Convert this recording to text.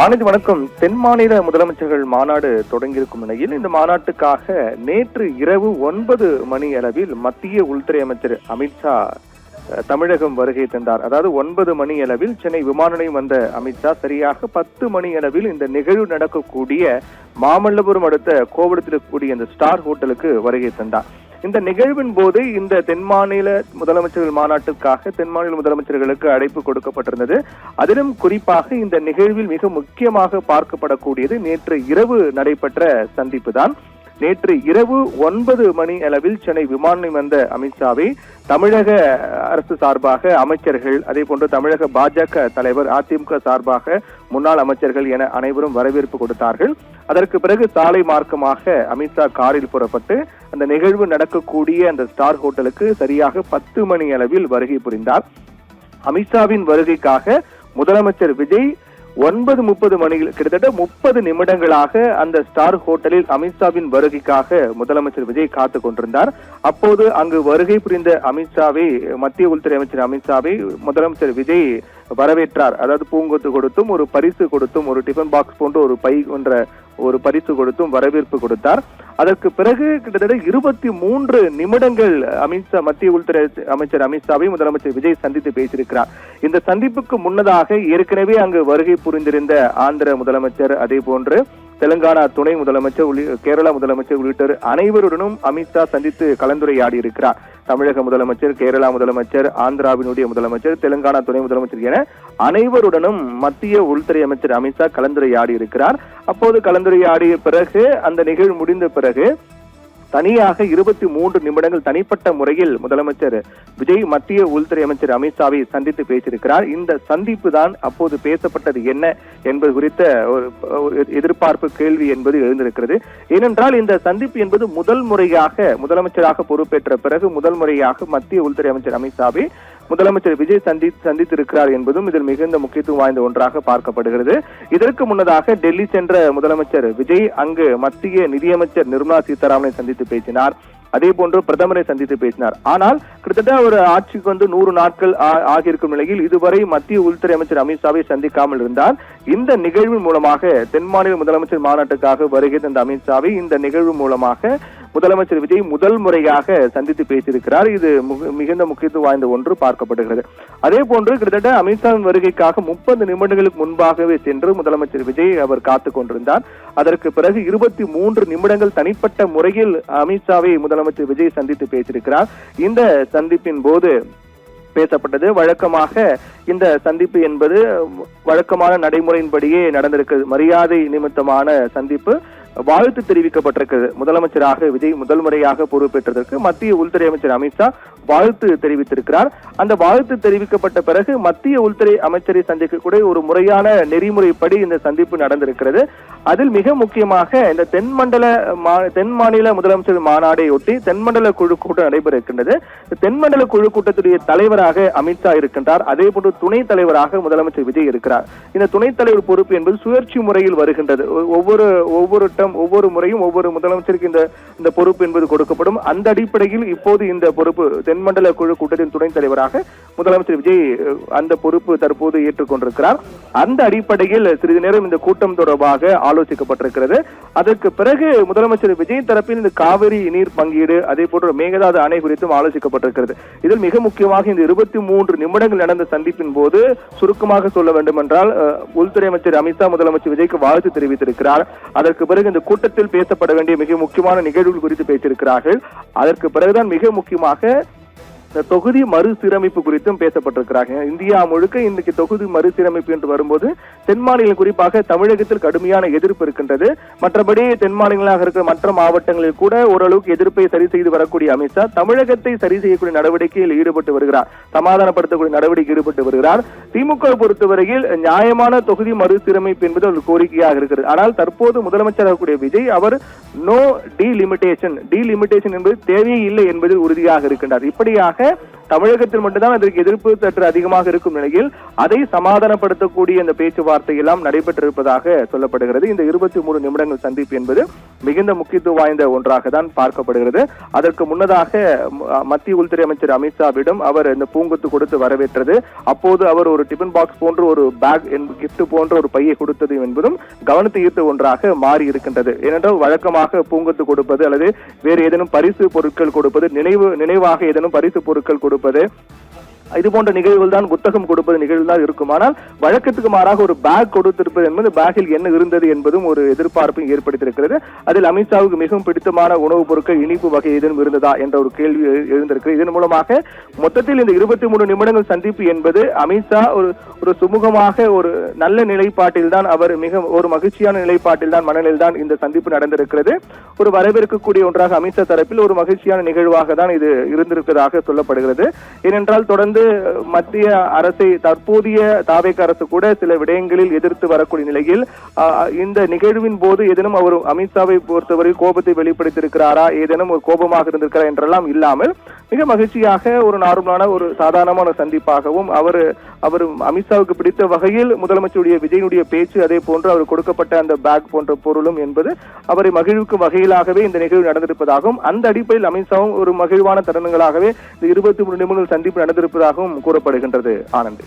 ஆனந்த் வணக்கம். தென் மாநில முதலமைச்சர்கள் மாநாடு தொடங்கியிருக்கும் நிலையில் இந்த மாநாட்டுக்காக நேற்று இரவு 9 மணி அளவில் மத்திய உள்துறை அமைச்சர் அமித்ஷா தமிழகம் வருகை தந்தார். அதாவது 9 மணி அளவில் சென்னை விமான நிலையம் வந்த அமித்ஷா சரியாக 10 மணி அளவில் இந்த நிகழ்வு நடக்கக்கூடிய மாமல்லபுரம் அடுத்த கோவளத்தில் இருக்கக்கூடிய இந்த ஸ்டார் ஹோட்டலுக்கு வருகை தந்தார். இந்த நிகழ்வின் போது இந்த தென் மாநில முதலமைச்சர்கள் மாநாட்டுக்காக தென் மாநில முதலமைச்சர்களுக்கு அழைப்பு கொடுக்கப்பட்டிருந்தது. அதிலும் குறிப்பாக இந்த நிகழ்வில் மிக முக்கியமாக பார்க்கப்படக்கூடியது நேற்று இரவு நடைபெற்ற சந்திப்பு தான். நேற்று இரவு 9 மணி அளவில் சென்னை விமான நிலையம் வந்த அமித்ஷாவை தமிழக அரசு சார்பாக அமைச்சர்கள், அதே போன்று தமிழக பாஜக தலைவர், அதிமுக சார்பாக முன்னாள் அமைச்சர்கள் என அனைவரும் வரவேற்பு கொடுத்தார்கள். அதற்கு பிறகு சாலை மார்க்கமாக அமித்ஷா காரில் புறப்பட்டு அந்த நிகழ்வு நடக்கக்கூடிய அந்த ஸ்டார் ஹோட்டலுக்கு சரியாக 10 மணி அளவில் வருகை புரிந்தார். அமித்ஷாவின் வருகைக்காக முதலமைச்சர் விஜய் 9:30 மணியில் கிட்டத்தட்ட 30 நிமிடங்களாக அந்த ஸ்டார் ஹோட்டலில் அமித்ஷாவின் வருகைக்காக முதலமைச்சர் விஜய் காத்துக் கொண்டிருந்தார். அப்போது அங்கு வருகை புரிந்த அமித்ஷாவை, மத்திய உள்துறை அமைச்சர் அமித்ஷாவை முதலமைச்சர் விஜய் வரவேற்றார். அதாவது பூங்கொத்து கொடுத்தும், ஒரு பரிசு கொடுத்தும், ஒரு டிஃபன் பாக்ஸ் போன்ற ஒரு பை என்ற ஒரு பரிசு கொடுத்தும் வரவேற்பு கொடுத்தார். அதற்கு பிறகு கிட்டத்தட்ட 23 நிமிடங்கள் மத்திய உள்துறை அமைச்சர் அமித்ஷாவை முதலமைச்சர் விஜய் சந்தித்து பேசியிருக்கிறார். இந்த சந்திப்புக்கு முன்னதாக ஏற்கனவே அங்கு வருகை புரிந்திருந்த ஆந்திர முதலமைச்சர், அதே போன்று தெலுங்கானா துணை முதலமைச்சர், கேரளா முதலமைச்சர் உள்ளிட்ட அனைவருடனும் அமித்ஷா சந்தித்து கலந்துரையாடி இருக்கிறார். தமிழக முதலமைச்சர், கேரளா முதலமைச்சர், ஆந்திராவினுடைய முதலமைச்சர், தெலுங்கானா துணை முதலமைச்சர் என அனைவருடனும் மத்திய உள்துறை அமைச்சர் அமித்ஷா கலந்துரையாடி இருக்கிறார். அப்போது கலந்துரையாடிய பிறகு அந்த நிகழ்வு முடிந்த பிறகு தனியாக 23 நிமிடங்கள் தனிப்பட்ட முறையில் முதலமைச்சர் விஜய் மத்திய உள்துறை அமைச்சர் அமித்ஷாவை சந்தித்து பேசியிருக்கிறார். இந்த சந்திப்பு தான் அப்போது பேசப்பட்டது என்ன என்பது குறித்த ஒரு எதிர்பார்ப்பு கேள்வி என்பது எழுந்திருக்கிறது. ஏனென்றால் இந்த சந்திப்பு என்பது முதல் முறையாக முதலமைச்சராக பொறுப்பேற்ற பிறகு முதல் முறையாக மத்திய உள்துறை அமைச்சர் அமித்ஷாவை முதலமைச்சர் விஜய் சந்தித்திருக்கிறார் என்பதும் இதில் மிகுந்த முக்கியத்துவம் வாய்ந்த ஒன்றாக பார்க்கப்படுகிறது. இதற்கு முன்னதாக டெல்லி சென்ற முதலமைச்சர் விஜய் அங்கு மத்திய நிதியமைச்சர் நிர்மலா சீதாராமனை சந்தித்து பேசினார். அதே போன்று பிரதமரை சந்தித்து பேசினார். ஆனால் கிட்டத்தட்ட ஒரு ஆட்சிக்கு 100 நாட்கள் ஆகியிருக்கும் நிலையில் இதுவரை மத்திய உள்துறை அமைச்சர் அமித்ஷாவை சந்திக்காமல் இருந்தார். இந்த நிகழ்வின் மூலமாக தென் மாநில முதலமைச்சர் மாநாட்டுக்காக வருகை தந்த அமித்ஷாவை இந்த நிகழ்வு மூலமாக முதலமைச்சர் விஜய் முதல் முறையாக சந்தித்து பேசியிருக்கிறார். இது மிகுந்த முக்கியத்துவம் வாய்ந்த ஒன்று பார்க்கப்படுகிறது. அதே போன்று கிட்டத்தட்ட அமித்ஷாவின் வருகைக்காக 30 நிமிடங்களுக்கு முன்பாகவே சென்று முதலமைச்சர் விஜய் அவர் காத்துக் கொண்டிருந்தார். அதற்கு பிறகு 23 நிமிடங்கள் தனிப்பட்ட முறையில் அமித்ஷாவை முதலமைச்சர் விஜய் சந்தித்து பேசியிருக்கிறார். இந்த சந்திப்பின் போது பேசப்பட்டது. வழக்கமாக இந்த சந்திப்பு என்பது வழக்கமான நடைமுறையின்படியே நடந்திருக்கிறது. மரியாதை நிமித்தமான சந்திப்பு. வாழ்த்து தெரிவிக்கப்பட்டிருக்கிறது. முதலமைச்சராக விஜய் முதல் முறையாக பொறுப்பேற்றதற்கு மத்திய உள்துறை அமைச்சர் அமித்ஷா வாழ்த்து தெரிவித்திருக்கிறார். அந்த வாழ்த்து தெரிவிக்கப்பட்ட பிறகு மத்திய உள்துறை அமைச்சரை சந்திக்கக்கூடிய ஒரு முறையான நெறிமுறைப்படி இந்த சந்திப்பு நடந்திருக்கிறது. அதில் மிக முக்கியமாக இந்த தென் மாநில முதலமைச்சர் மாநாடையொட்டி தென்மண்டல குழு கூட்டம் நடைபெற இருக்கின்றது. தென்மண்டல குழு கூட்டத்துடைய தலைவராக அமித்ஷா இருக்கின்றார். அதே போன்று துணைத் தலைவராக முதலமைச்சர் விஜய் இருக்கிறார். இந்த துணைத் தலைவர் பொறுப்பு என்பது சுழற்சி முறையில் வருகின்றது. ஒவ்வொரு முறையும் ஒவ்வொரு முதலமைச்சருக்கு இந்த பொறுப்பு என்பது கொடுக்கப்படும். அந்த அடிப்படையில் இப்போது இந்த பொறுப்பு தென்மண்டல குழு கூட்டத்தின் துணைத் தலைவராக முதலமைச்சர் விஜய் அந்த பொறுப்பு தற்போது ஏற்றுக்கொண்டிருக்கிறார். அந்த அடிப்படையில் சிறிது நேரம் இந்த கூட்டம் தொடர்பாக ஆலோசிக்கப்பட்டிருக்கிறது. அதற்கு பிறகு முதலமைச்சர் விஜய் தரப்பில் இந்த காவிரி நீர் பங்கீடு, அதே போன்ற மேகதாது அணை குறித்தும் ஆலோசிக்கப்பட்டிருக்கிறது. இதில் மிக முக்கியமாக இந்த 23 நிமிடங்கள் நடந்த சந்திப்பின் போது சுருக்கமாக சொல்ல வேண்டும் என்றால் உள்துறை அமைச்சர் அமித்ஷா முதலமைச்சர் விஜய்க்கு வாழ்த்து தெரிவித்திருக்கிறார். அதற்கு பிறகு இந்த கூட்டத்தில் பேசப்பட வேண்டிய மிக முக்கியமான நிகழ்வுகள் குறித்து பேசியிருக்கிறார்கள். அதற்கு பிறகுதான் மிக முக்கியமாக தொகுதி மறுசீரமைப்பு குறித்தும் பேசப்பட்டிருக்கிறார்கள். இந்தியா முழுக்க இன்னைக்கு தொகுதி மறுசீரமைப்பு என்று வரும்போது தென் மாநிலம், குறிப்பாக தமிழகத்தில் கடுமையான எதிர்ப்பு இருக்கின்றது. மற்றபடி தென் மாநிலங்களாக இருக்கிற மற்ற மாவட்டங்களில் கூட ஓரளவுக்கு எதிர்ப்பை சரி செய்து வரக்கூடிய அமித்ஷா தமிழகத்தை சரி செய்யக்கூடிய நடவடிக்கையில் ஈடுபட்டு வருகிறார். சமாதானப்படுத்தக்கூடிய நடவடிக்கை ஈடுபட்டு வருகிறார். திமுக பொறுத்தவரையில் நியாயமான தொகுதி மறுசீரமைப்பு என்பது ஒரு கோரிக்கையாக இருக்கிறது. ஆனால் தற்போது முதலமைச்சராக கூடிய விஜய் அவர் நோ டீலிமிட்டேஷன் என்பது தேவையே இல்லை என்பதில் உறுதியாக இருக்கின்றார். இப்படியாக தமிழகத்தில் மட்டும்தான் அதற்கு எதிர்ப்பு சற்று அதிகமாக இருக்கும் நிலையில் அதை சமாதானப்படுத்தக்கூடிய இந்த பேச்சுவார்த்தை எல்லாம் நடைபெற்றிருப்பதாக சொல்லப்படுகிறது. இந்த 23 நிமிடங்கள் சந்திப்பு என்பது மிகுந்த முக்கியத்துவம் வாய்ந்த ஒன்றாக தான் பார்க்கப்படுகிறது. அதற்கு முன்னதாக மத்திய உள்துறை அமைச்சர் அமித்ஷாவிடம் அவர் இந்த பூங்கொத்து கொடுத்து வரவேற்றது. அப்போது அவர் ஒரு டிபன் பாக்ஸ் போன்ற ஒரு பேக் கிஃப்ட் போன்ற ஒரு பையை கொடுத்தது என்பதும் கவனத்தை ஈர்த்த ஒன்றாக மாறி இருக்கின்றது. ஏனென்றால் வழக்கமாக பூங்கொத்து கொடுப்பது அல்லது வேறு ஏதேனும் பரிசு பொருட்கள் கொடுப்பது, நினைவாக ஏதேனும் பரிசு பொருட்கள் கொடுப்பது, இது போன்ற நிகழ்வுகள் தான், புத்தகம் கொடுப்பது நிகழ்வு தான் இருக்கும். ஆனால் வழக்கத்துக்கு மாறாக ஒரு பேக் கொடுத்திருப்பது என்பது பேக்கில் என்ன இருந்தது என்பதும் ஒரு எதிர்பார்ப்பை ஏற்படுத்தியிருக்கிறது. அதில் அமித்ஷாவுக்கு மிகவும் பிடித்தமான உணவுப் பொருட்கள், இனிப்பு வகை ஏதேனும் இருந்ததா என்ற ஒரு கேள்வி எழுந்திருக்கிறது. இதன் மூலமாக மொத்தத்தில் இந்த 23 நிமிடங்கள் சந்திப்பு என்பது அமித்ஷா ஒரு சுமூகமாக ஒரு நல்ல நிலைப்பாட்டில் தான், அவர் மிக ஒரு மகிழ்ச்சியான நிலைப்பாட்டில் தான், மனநிலையில் தான் இந்த சந்திப்பு நடந்திருக்கிறது. ஒரு வரவேற்கக்கூடிய ஒன்றாக அமித்ஷா தரப்பில் ஒரு மகிழ்ச்சியான நிகழ்வாக தான் இது இருந்திருப்பதாக சொல்லப்படுகிறது. ஏனென்றால் தொடர்ந்து மத்திய அரசை, தற்போதைய தாவேக அரசு கூட சில விடயங்களில் எதிர்த்து வரக்கூடிய நிலையில் இந்த நிகழ்வின் போது ஏதேனும் அவர் அமித்ஷாவை பொறுத்தவரை கோபத்தை வெளிப்படுத்தியிருக்கிறாரா, ஏதேனும் ஒரு கோபமாக இருந்திருக்கிறார் என்றெல்லாம் இல்லாமல் மிக மகிழ்ச்சியாக ஒரு நார்மலான ஒரு சாதாரணமான சந்திப்பாகவும் அவர் அமித்ஷாவுக்கு பிடித்த வகையில் முதலமைச்சருடைய விஜயனுடைய பேச்சு, அதே போன்று அவர் கொடுக்கப்பட்ட அந்த பேக் போன்ற பொருளும் என்பது அவரை மகிழ்வுக்கும் வகையிலாகவே இந்த நிகழ்வு நடந்திருப்பதாகவும், அந்த அடிப்படையில் அமித்ஷாவும் ஒரு மகிழ்வான தருணங்களாகவே இந்த 23 நிமிடங்கள் சந்திப்பு நடந்திருப்பதாகவும் கூறப்படுகின்றது. ஆனந்த்.